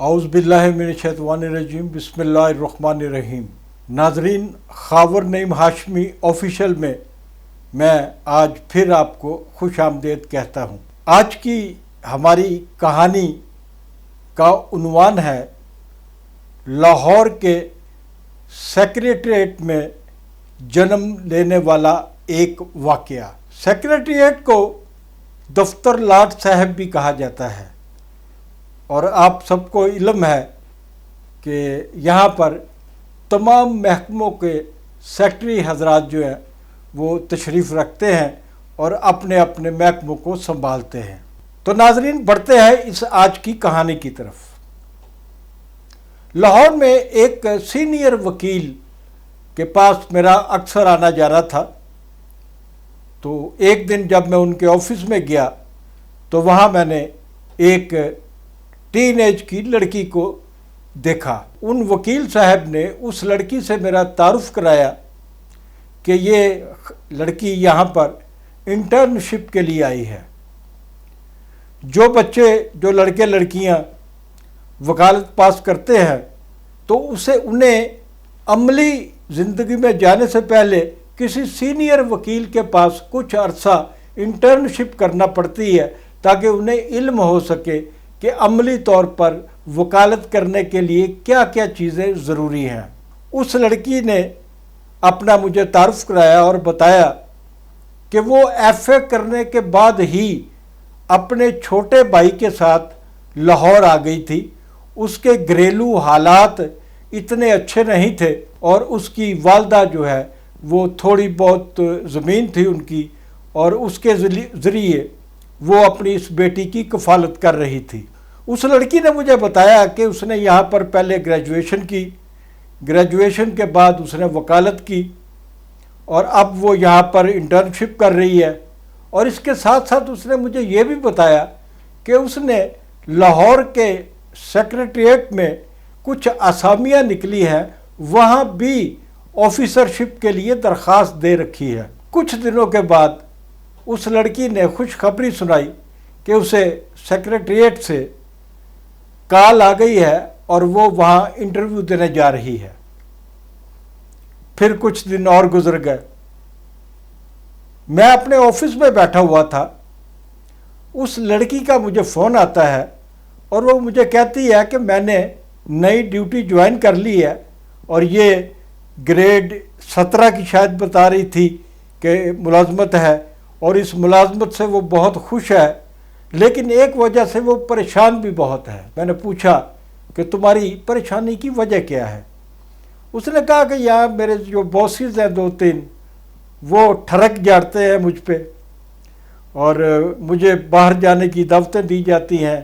اعوذ باللہ من الشیطان الرجیم بسم اللہ الرحمن الرحیم۔ ناظرین، خاور نعیم ہاشمی آفیشل میں آج پھر آپ کو خوش آمدید کہتا ہوں۔ آج کی ہماری کہانی کا عنوان ہے لاہور کے سیکریٹریٹ میں جنم لینے والا ایک واقعہ۔ سیکریٹریٹ کو دفتر لاٹ صاحب بھی کہا جاتا ہے، اور آپ سب کو علم ہے کہ یہاں پر تمام محکموں کے سیکٹری حضرات جو ہیں وہ تشریف رکھتے ہیں اور اپنے اپنے محکموں کو سنبھالتے ہیں۔ تو ناظرین، بڑھتے ہیں اس آج کی کہانی کی طرف۔ لاہور میں ایک سینئر وکیل کے پاس میرا اکثر آنا جانا تھا، تو ایک دن جب میں ان کے آفس میں گیا تو وہاں میں نے ایک ٹین ایج کی لڑکی کو دیکھا۔ ان وکیل صاحب نے اس لڑکی سے میرا تعارف کرایا کہ یہ لڑکی یہاں پر انٹرنشپ کے لیے آئی ہے۔ جو بچے، جو لڑکے لڑکیاں وکالت پاس کرتے ہیں تو انہیں عملی زندگی میں جانے سے پہلے کسی سینئر وکیل کے پاس کچھ عرصہ انٹرنشپ کرنا پڑتی ہے تاکہ انہیں علم ہو سکے کہ عملی طور پر وکالت کرنے کے لیے کیا کیا چیزیں ضروری ہیں۔ اس لڑکی نے اپنا مجھے تعارف کرایا اور بتایا کہ وہ ایف اے کرنے کے بعد ہی اپنے چھوٹے بھائی کے ساتھ لاہور آ گئی تھی۔ اس کے گھریلو حالات اتنے اچھے نہیں تھے، اور اس کی والدہ جو ہے وہ تھوڑی بہت زمین تھی ان کی، اور اس کے ذریعے وہ اپنی اس بیٹی کی کفالت کر رہی تھی۔ اس لڑکی نے مجھے بتایا کہ اس نے یہاں پر پہلے گریجویشن کی، گریجویشن کے بعد اس نے وکالت کی، اور اب وہ یہاں پر انٹرنشپ کر رہی ہے۔ اور اس کے ساتھ ساتھ اس نے مجھے یہ بھی بتایا کہ اس نے لاہور کے سیکریٹریٹ میں کچھ اسامیاں نکلی ہیں، وہاں بھی آفیسرشپ کے لیے درخواست دے رکھی ہے۔ کچھ دنوں کے بعد اس لڑکی نے خوشخبری سنائی کہ اسے سیکریٹریٹ سے کال آ گئی ہے اور وہ وہاں انٹرویو دینے جا رہی ہے۔ پھر کچھ دن اور گزر گئے، میں اپنے آفس میں بیٹھا ہوا تھا، اس لڑکی کا مجھے فون آتا ہے اور وہ مجھے کہتی ہے کہ میں نے نئی ڈیوٹی جوائن کر لی ہے، اور یہ گریڈ 17 کی شاید بتا رہی تھی کہ ملازمت ہے، اور اس ملازمت سے وہ بہت خوش ہے، لیکن ایک وجہ سے وہ پریشان بھی بہت ہے۔ میں نے پوچھا کہ تمہاری پریشانی کی وجہ کیا ہے؟ اس نے کہا کہ یہاں میرے جو باسز ہیں 2-3 وہ ٹھڑک جاتے ہیں مجھ پہ، اور مجھے باہر جانے کی دعوتیں دی جاتی ہیں،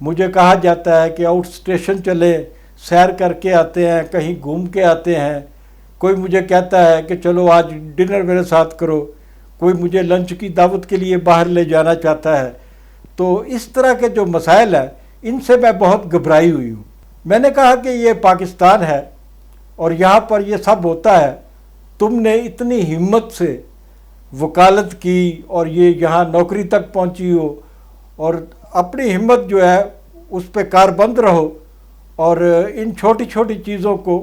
مجھے کہا جاتا ہے کہ آؤٹ اسٹیشن چلے، سیر کر کے آتے ہیں، کہیں گھوم کے آتے ہیں، کوئی مجھے کہتا ہے کہ چلو آج ڈنر میرے ساتھ کرو، کوئی مجھے لنچ کی دعوت کے لیے باہر لے جانا چاہتا ہے۔ تو اس طرح کے جو مسائل ہیں ان سے میں بہت گھبرائی ہوئی ہوں۔ میں نے کہا کہ یہ پاکستان ہے اور یہاں پر یہ سب ہوتا ہے، تم نے اتنی ہمت سے وکالت کی اور یہ یہاں نوکری تک پہنچی ہو، اور اپنی ہمت جو ہے اس پہ کاربند رہو، اور ان چھوٹی چھوٹی چیزوں کو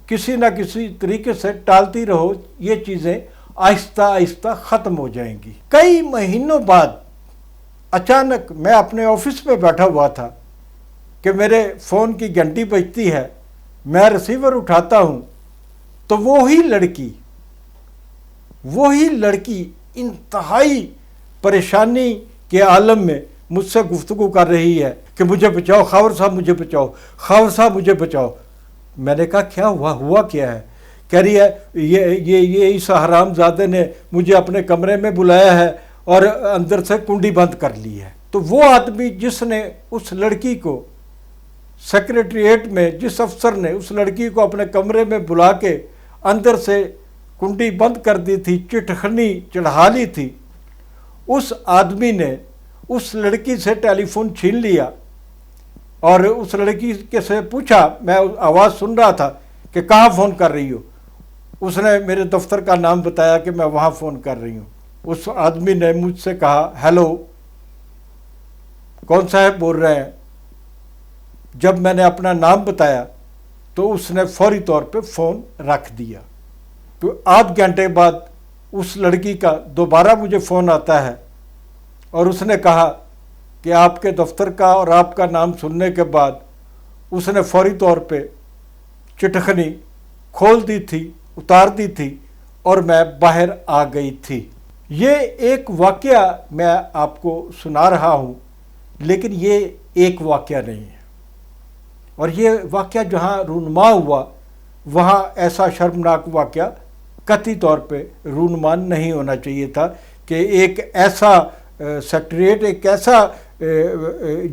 کسی نہ کسی طریقے سے ٹالتی رہو، یہ چیزیں آہستہ آہستہ ختم ہو جائیں گی۔ کئی مہینوں بعد اچانک میں اپنے آفس میں بیٹھا ہوا تھا کہ میرے فون کی گھنٹی بجتی ہے، میں ریسیور اٹھاتا ہوں تو وہی لڑکی انتہائی پریشانی کے عالم میں مجھ سے گفتگو کر رہی ہے کہ مجھے بچاؤ خاور صاحب، مجھے بچاؤ خاور صاحب، مجھے بچاؤ۔ میں نے کہا کیا ہوا کیا ہے؟ کہہ رہی ہے یہ اس حرام زادے نے مجھے اپنے کمرے میں بلایا ہے اور اندر سے کنڈی بند کر لی ہے۔ تو وہ آدمی جس نے اس لڑکی کو سیکریٹریٹ میں، جس افسر نے اس لڑکی کو اپنے کمرے میں بلا کے اندر سے کنڈی بند کر دی تھی، چٹخنی چڑھا لی تھی، اس آدمی نے اس لڑکی سے ٹیلی فون چھین لیا اور اس لڑکی سے پوچھا، میں آواز سن رہا تھا کہ کہاں فون کر رہی ہو؟ اس نے میرے دفتر کا نام بتایا کہ میں وہاں فون کر رہی ہوں۔ اس آدمی نے مجھ سے کہا، ہیلو، کون صاحب بول رہے ہیں؟ جب میں نے اپنا نام بتایا تو اس نے فوری طور پہ فون رکھ دیا۔ تو آدھ گھنٹے بعد اس لڑکی کا دوبارہ مجھے فون آتا ہے اور اس نے کہا کہ آپ کے دفتر کا اور آپ کا نام سننے کے بعد اس نے فوری طور پہ چٹخنی کھول دی تھی، اتار دی تھی اور میں باہر آ گئی تھی۔ یہ ایک واقعہ میں آپ کو سنا رہا ہوں، لیکن یہ ایک واقعہ نہیں ہے، اور یہ واقعہ جہاں رونما ہوا وہاں ایسا شرمناک واقعہ قطعی طور پہ رونما نہیں ہونا چاہیے تھا کہ ایک ایسا سیکٹریٹ، ایک ایسا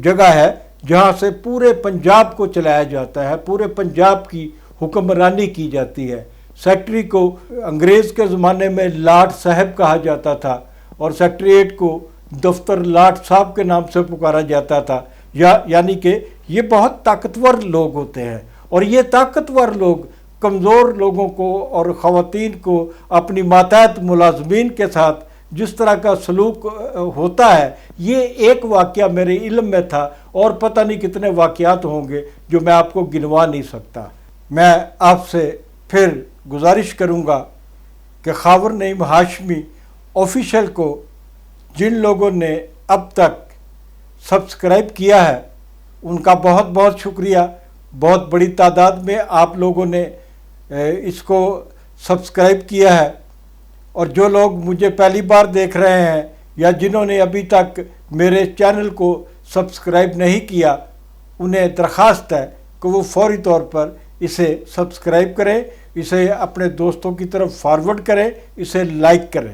جگہ ہے جہاں سے پورے پنجاب کو چلایا جاتا ہے، پورے پنجاب کی حکمرانی کی جاتی ہے۔ سیکٹری کو انگریز کے زمانے میں لاٹ صاحب کہا جاتا تھا اور سیکٹریٹ کو دفتر لاٹ صاحب کے نام سے پکارا جاتا تھا، یعنی کہ یہ بہت طاقتور لوگ ہوتے ہیں، اور یہ طاقتور لوگ کمزور لوگوں کو اور خواتین کو اپنی ماتحت ملازمین کے ساتھ جس طرح کا سلوک ہوتا ہے، یہ ایک واقعہ میرے علم میں تھا، اور پتہ نہیں کتنے واقعات ہوں گے جو میں آپ کو گنوا نہیں سکتا۔ میں آپ سے پھر گزارش کروں گا کہ خاور نعیم ہاشمی آفیشیل کو جن لوگوں نے اب تک سبسکرائب کیا ہے ان کا بہت بہت شکریہ۔ بہت بڑی تعداد میں آپ لوگوں نے اس کو سبسکرائب کیا ہے، اور جو لوگ مجھے پہلی بار دیکھ رہے ہیں یا جنہوں نے ابھی تک میرے چینل کو سبسکرائب نہیں کیا، انہیں درخواست ہے کہ وہ فوری طور پر اسے سبسکرائب کریں، اسے اپنے دوستوں کی طرف فارورڈ کریں، اسے لائک کریں۔